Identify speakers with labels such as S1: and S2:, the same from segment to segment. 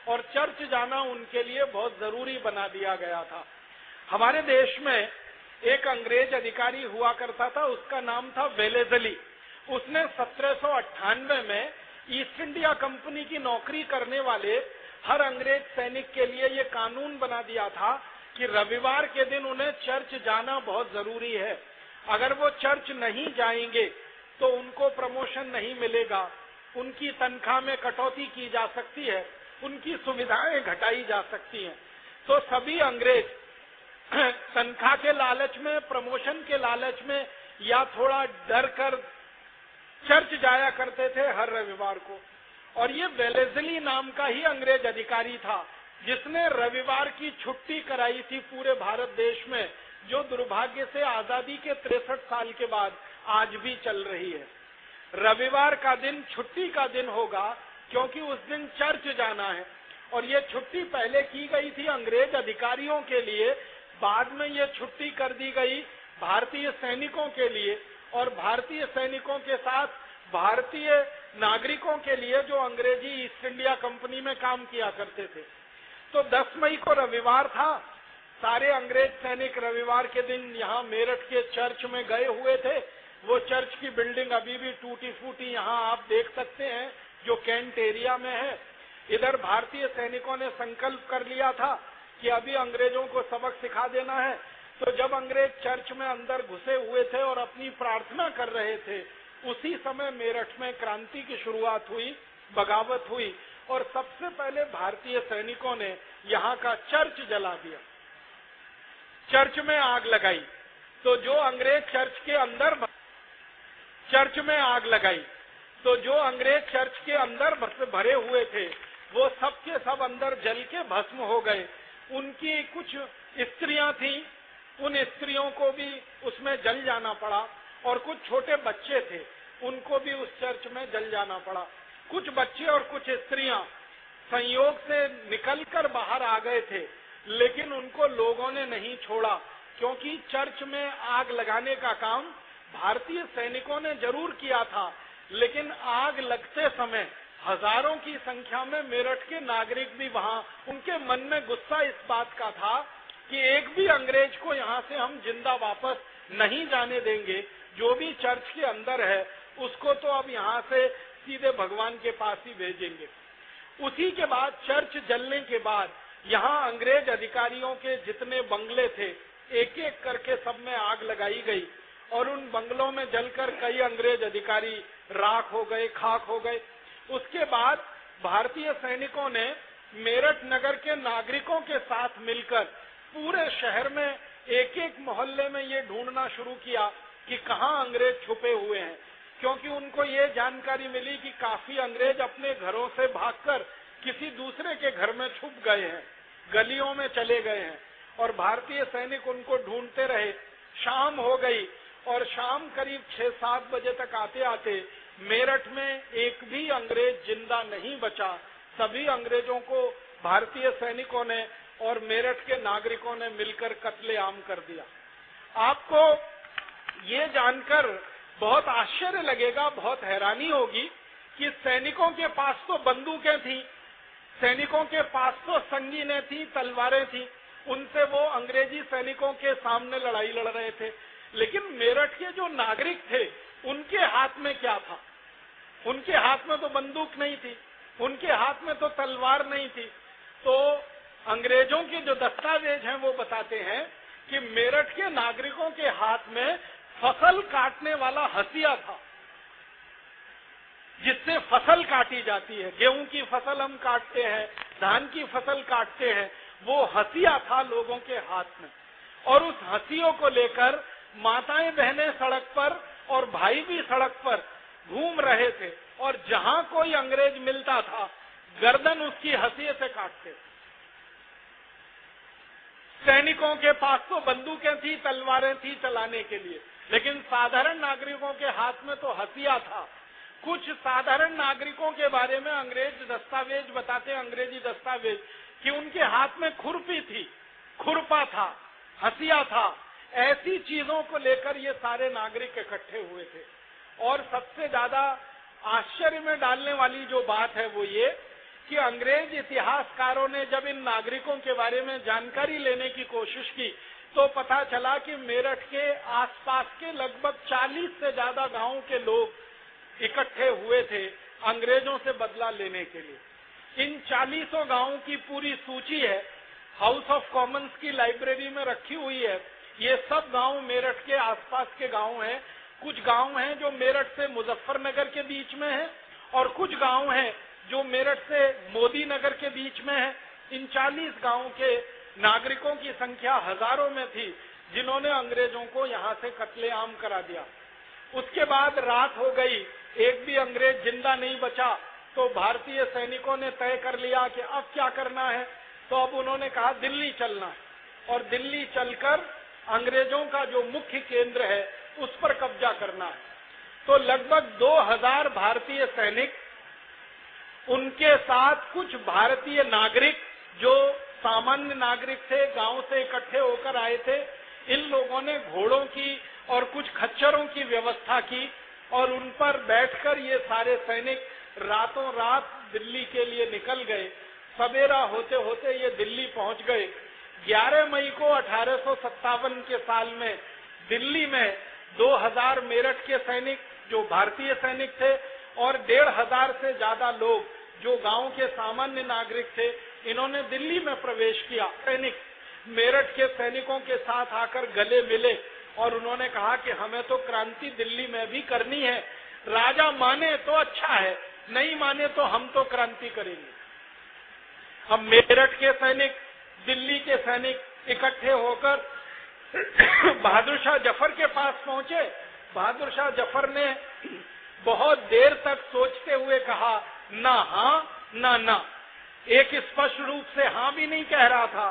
S1: और चर्च जाना उनके लिए बहुत जरूरी बना दिया गया था। हमारे देश में एक अंग्रेज अधिकारी हुआ करता था, उसका नाम था वेलेजली। उसने 1798 में ईस्ट इंडिया कंपनी की नौकरी करने वाले हर अंग्रेज सैनिक के लिए ये कानून बना दिया था कि रविवार के दिन उन्हें चर्च जाना बहुत जरूरी है। अगर वो चर्च नहीं जाएंगे तो उनको प्रमोशन नहीं मिलेगा, उनकी तनख्वाह में कटौती की जा सकती है, उनकी सुविधाएं घटाई जा सकती हैं। तो सभी अंग्रेज तनख्वाह के लालच में, प्रमोशन के लालच में या थोड़ा डर कर चर्च जाया करते थे हर रविवार को। और ये वेलेजली नाम का ही अंग्रेज अधिकारी था जिसने रविवार की छुट्टी कराई थी पूरे भारत देश में, जो दुर्भाग्य से आजादी के 63 साल के बाद आज भी चल रही है। रविवार का दिन छुट्टी का दिन होगा क्योंकि उस दिन चर्च जाना है। और ये छुट्टी पहले की गई थी अंग्रेज अधिकारियों के लिए, बाद में ये छुट्टी कर दी गई भारतीय सैनिकों के लिए, और भारतीय सैनिकों के साथ भारतीय नागरिकों के लिए जो अंग्रेजी ईस्ट इंडिया कंपनी में काम किया करते थे। तो 10 मई को रविवार था। सारे अंग्रेज सैनिक रविवार के दिन यहाँ मेरठ के चर्च में गए हुए थे। वो चर्च की बिल्डिंग अभी भी टूटी फूटी यहाँ आप देख सकते हैं, जो कैंट एरिया में है। इधर भारतीय सैनिकों ने संकल्प कर लिया था कि अभी अंग्रेजों को सबक सिखा देना है। तो जब अंग्रेज चर्च में अंदर घुसे हुए थे और अपनी प्रार्थना कर रहे थे, उसी समय मेरठ में क्रांति की शुरुआत हुई, बगावत हुई और सबसे पहले भारतीय सैनिकों ने यहाँ का चर्च जला दिया, चर्च में आग लगाई। तो जो अंग्रेज चर्च के अंदर भरे हुए थे वो सब के सब अंदर जल के भस्म हो गए। उनकी कुछ स्त्रियां थीं, उन स्त्रियों को भी उसमें जल जाना पड़ा, और कुछ छोटे बच्चे थे उनको भी उस चर्च में जल जाना पड़ा। कुछ बच्चे और कुछ स्त्रियां संयोग से निकलकर बाहर आ गए थे, लेकिन उनको लोगों ने नहीं छोड़ा, क्योंकि चर्च में आग लगाने का काम भारतीय सैनिकों ने जरूर किया था, लेकिन आग लगते समय हजारों की संख्या में मेरठ के नागरिक भी वहां, उनके मन में गुस्सा इस बात का था कि एक भी अंग्रेज को यहाँ से हम जिंदा वापस नहीं जाने देंगे। जो भी चर्च के अंदर है उसको तो अब यहाँ से सीधे भगवान के पास ही भेजेंगे। उसी के बाद चर्च जलने के बाद यहाँ अंग्रेज अधिकारियों के जितने बंगले थे एक एक करके सब में आग लगाई गई, और उन बंगलों में जलकर कई अंग्रेज अधिकारी राख हो गए, खाक हो गए। उसके बाद भारतीय सैनिकों ने मेरठ नगर के नागरिकों के साथ मिलकर पूरे शहर में एक एक मोहल्ले में ये ढूंढना शुरू किया कि कहाँ अंग्रेज छुपे हुए हैं, क्योंकि उनको ये जानकारी मिली कि काफी अंग्रेज अपने घरों से भागकर किसी दूसरे के घर में छुप गए हैं, गलियों में चले गए हैं, और भारतीय सैनिक उनको ढूंढते रहे। शाम हो गई और शाम करीब 6-7 बजे तक आते आते मेरठ में एक भी अंग्रेज जिंदा नहीं बचा। सभी अंग्रेजों को भारतीय सैनिकों ने और मेरठ के नागरिकों ने मिलकर कत्लेआम कर दिया। आपको ये जानकर बहुत आश्चर्य लगेगा, बहुत हैरानी होगी कि सैनिकों के पास तो बंदूकें थी, सैनिकों के पास तो संगीनें थी, तलवारें थी, उनसे वो अंग्रेजी सैनिकों के सामने लड़ाई लड़ रहे थे। लेकिन मेरठ के जो नागरिक थे उनके हाथ में क्या था? उनके हाथ में तो बंदूक नहीं थी, उनके हाथ में तो तलवार नहीं थी। तो अंग्रेजों के जो दस्तावेज हैं वो बताते हैं कि मेरठ के नागरिकों के हाथ में फसल काटने वाला हसिया था, जिससे फसल काटी जाती है। गेहूं की फसल हम काटते हैं, धान की फसल काटते हैं, वो हसिया था लोगों के हाथ में। और उस हसियों को लेकर माताएं बहनें सड़क पर और भाई भी सड़क पर घूम रहे थे, और जहां कोई अंग्रेज मिलता था गर्दन उसकी हसिये से काटते थे। सैनिकों के पास तो बंदूकें थी, तलवारें थी चलाने के लिए, लेकिन साधारण नागरिकों के हाथ में तो हसिया था। कुछ साधारण नागरिकों के बारे में अंग्रेज दस्तावेज बताते हैं, अंग्रेजी दस्तावेज, कि उनके हाथ में खुरपी थी, खुरपा था, हसिया था। ऐसी चीजों को लेकर ये सारे नागरिक इकट्ठे हुए थे। और सबसे ज्यादा आश्चर्य में डालने वाली जो बात है वो ये कि अंग्रेज इतिहासकारों ने जब इन नागरिकों के बारे में जानकारी लेने की कोशिश की तो पता चला कि मेरठ के आसपास के लगभग 40 से ज्यादा गांवों के लोग इकट्ठे हुए थे अंग्रेजों से बदला लेने के लिए। इन 40 गांवों की पूरी सूची है, हाउस ऑफ कॉमन्स की लाइब्रेरी में रखी हुई है। ये सब गांव मेरठ के आसपास के गांव हैं। कुछ गांव हैं जो मेरठ से मुजफ्फरनगर के बीच में है और कुछ गांव हैं जो मेरठ से मोदी नगर के बीच में है। इन 40 गांवों के नागरिकों की संख्या हजारों में थी जिन्होंने अंग्रेजों को यहाँ से कत्लेआम करा दिया। उसके बाद रात हो गई, एक भी अंग्रेज जिंदा नहीं बचा, तो भारतीय सैनिकों ने तय कर लिया कि अब क्या करना है। तो अब उन्होंने कहा दिल्ली चलना है और दिल्ली चलकर अंग्रेजों का जो मुख्य केंद्र है उस पर कब्जा करना है। तो लगभग 2000 भारतीय सैनिक, उनके साथ कुछ भारतीय नागरिक जो सामान्य नागरिक थे, गांव से इकट्ठे होकर आए थे, इन लोगों ने घोड़ों की और कुछ खच्चरों की व्यवस्था की और उन पर बैठकर ये सारे सैनिक रातों रात दिल्ली के लिए निकल गए। सवेरा होते होते ये दिल्ली पहुंच गए। 11 मई को 1857 के साल में दिल्ली में 2000 मेरठ के सैनिक जो भारतीय सैनिक थे और 1500 से ज्यादा लोग जो गांव के सामान्य नागरिक थे, इन्होंने दिल्ली में प्रवेश किया। सैनिक मेरठ के सैनिकों के साथ आकर गले मिले और उन्होंने कहा कि हमें तो क्रांति दिल्ली में भी करनी है, राजा माने तो अच्छा है, नहीं माने तो हम तो क्रांति करेंगे। हम मेरठ के सैनिक, दिल्ली के सैनिक इकट्ठे होकर बहादुर शाह जफर के पास पहुंचे। बहादुर शाह जफर ने बहुत देर तक सोचते हुए कहा ना हाँ ना ना। एक स्पष्ट रूप से हाँ भी नहीं कह रहा था,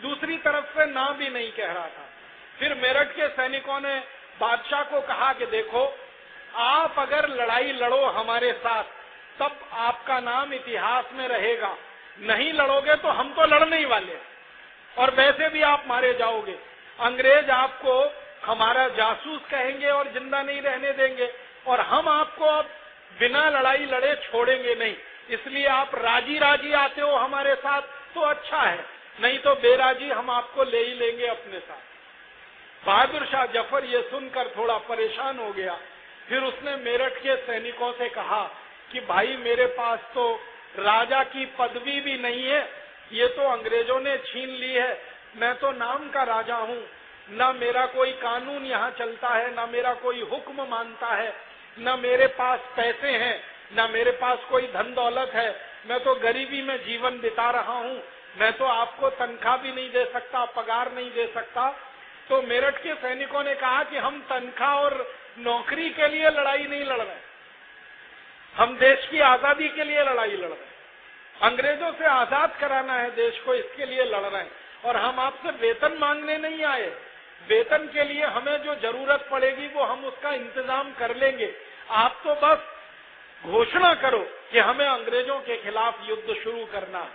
S1: दूसरी तरफ से ना भी नहीं कह रहा था। फिर मेरठ के सैनिकों ने बादशाह को कहा कि देखो, आप अगर लड़ाई लड़ो हमारे साथ तब आपका नाम इतिहास में रहेगा, नहीं लड़ोगे तो हम तो लड़ने ही वाले और वैसे भी आप मारे जाओगे। अंग्रेज आपको हमारा जासूस कहेंगे और जिंदा नहीं रहने देंगे और हम आपको अब बिना लड़ाई लड़े छोड़ेंगे नहीं। इसलिए आप राजी राजी आते हो हमारे साथ तो अच्छा है, नहीं तो बेराजी हम आपको ले ही लेंगे अपने साथ। बहादुर शाह जफर ये सुनकर थोड़ा परेशान हो गया। फिर उसने मेरठ के सैनिकों से कहा कि भाई मेरे पास तो राजा की पदवी भी नहीं है, ये तो अंग्रेजों ने छीन ली है। मैं तो नाम का राजा हूँ, न मेरा कोई कानून यहाँ चलता है, न मेरा कोई हुक्म मानता है, न मेरे पास पैसे हैं, न मेरे पास कोई धन दौलत है। मैं तो गरीबी में जीवन बिता रहा हूँ, मैं तो आपको तनख्वाह भी नहीं दे सकता, पगार नहीं दे सकता। तो मेरठ के सैनिकों ने कहा कि हम तनख्वाह और नौकरी के लिए लड़ाई नहीं लड़ रहे, हम देश की आजादी के लिए लड़ाई लड़ रहे हैं। अंग्रेजों से आजाद कराना है देश को, इसके लिए लड़ रहे हैं और हम आपसे वेतन मांगने नहीं आए। वेतन के लिए हमें जो जरूरत पड़ेगी वो हम उसका इंतजाम कर लेंगे। आप तो बस घोषणा करो कि हमें अंग्रेजों के खिलाफ युद्ध शुरू करना है।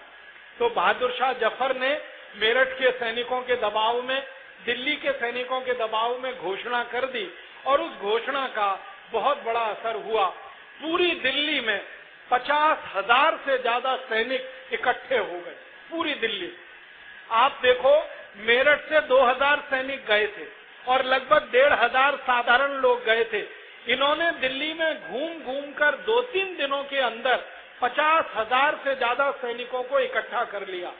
S1: तो बहादुर शाह जफर ने मेरठ के सैनिकों के दबाव में, दिल्ली के सैनिकों के दबाव में घोषणा कर दी और उस घोषणा का बहुत बड़ा असर हुआ। पूरी दिल्ली में 50,000 से ज्यादा सैनिक इकट्ठे हो गए, पूरी दिल्ली। आप देखो, मेरठ से 2000 सैनिक गए थे और लगभग 1500 साधारण लोग गए थे। इन्होंने दिल्ली में घूम घूम कर 2-3 दिनों के अंदर 50,000 से ज्यादा सैनिकों को इकट्ठा कर लिया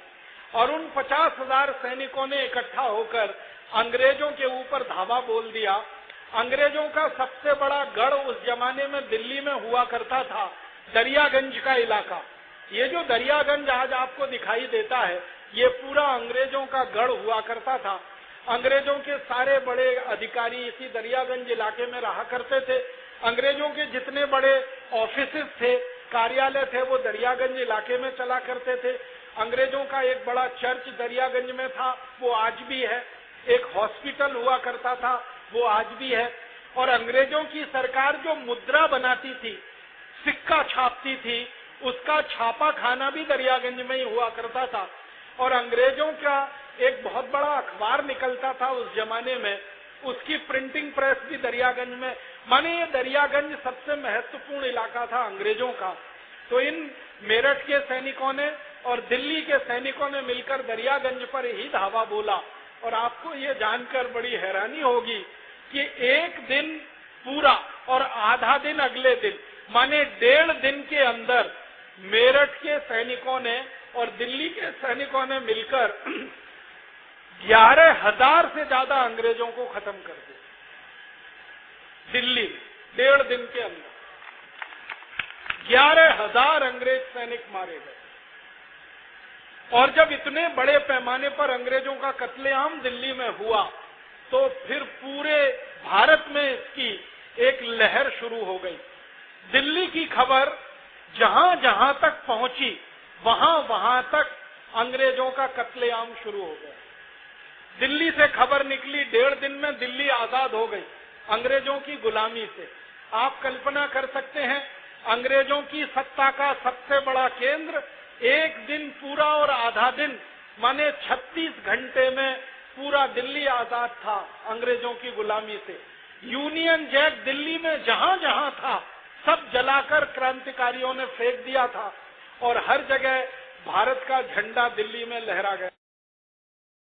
S1: और उन 50,000 सैनिकों ने इकट्ठा होकर अंग्रेजों के ऊपर धावा बोल दिया। अंग्रेजों का सबसे बड़ा गढ़ उस जमाने में दिल्ली में हुआ करता था दरियागंज का इलाका। ये जो दरियागंज आज आपको दिखाई देता है, ये पूरा अंग्रेजों का गढ़ हुआ करता था। अंग्रेजों के सारे बड़े अधिकारी इसी दरियागंज इलाके में रहा करते थे। अंग्रेजों के जितने बड़े ऑफिसेस थे, कार्यालय थे, वो दरियागंज इलाके में चला करते थे। अंग्रेजों का एक बड़ा चर्च दरियागंज में था, वो आज भी है। एक हॉस्पिटल हुआ करता था, वो आज भी है। और अंग्रेजों की सरकार जो मुद्रा बनाती थी, सिक्का छापती थी, उसका छापा खाना भी दरियागंज में ही हुआ करता था। और अंग्रेजों का एक बहुत बड़ा अखबार निकलता था उस जमाने में, उसकी प्रिंटिंग प्रेस भी दरियागंज में। माने ये दरियागंज सबसे महत्वपूर्ण इलाका था अंग्रेजों का। तो इन मेरठ के सैनिकों ने और दिल्ली के सैनिकों ने मिलकर दरियागंज पर ही धावा बोला। और आपको ये जानकर बड़ी हैरानी होगी कि एक दिन पूरा और आधा दिन अगले दिन, माने 1.5 दिन के अंदर मेरठ के सैनिकों ने और दिल्ली के सैनिकों ने मिलकर 11,000 से ज्यादा अंग्रेजों को खत्म कर दिया। दिल्ली में 1.5 दिन के अंदर 11,000 अंग्रेज सैनिक मारे गए। और जब इतने बड़े पैमाने पर अंग्रेजों का कत्लेआम दिल्ली में हुआ तो फिर पूरे भारत में इसकी एक लहर शुरू हो गई। दिल्ली की खबर जहां जहां तक पहुंची वहां वहां तक अंग्रेजों का कत्लेआम शुरू हो गया। दिल्ली से खबर निकली 1.5 दिन में दिल्ली आजाद हो गई अंग्रेजों की गुलामी से। आप कल्पना कर सकते हैं, अंग्रेजों की सत्ता का सबसे बड़ा केंद्र एक दिन पूरा और आधा दिन, माने 36 घंटे में पूरा दिल्ली आजाद था अंग्रेजों की गुलामी से। यूनियन जैक दिल्ली में जहां जहां था सब जलाकर क्रांतिकारियों ने फेंक दिया था और हर जगह भारत का झंडा दिल्ली में लहरा गया।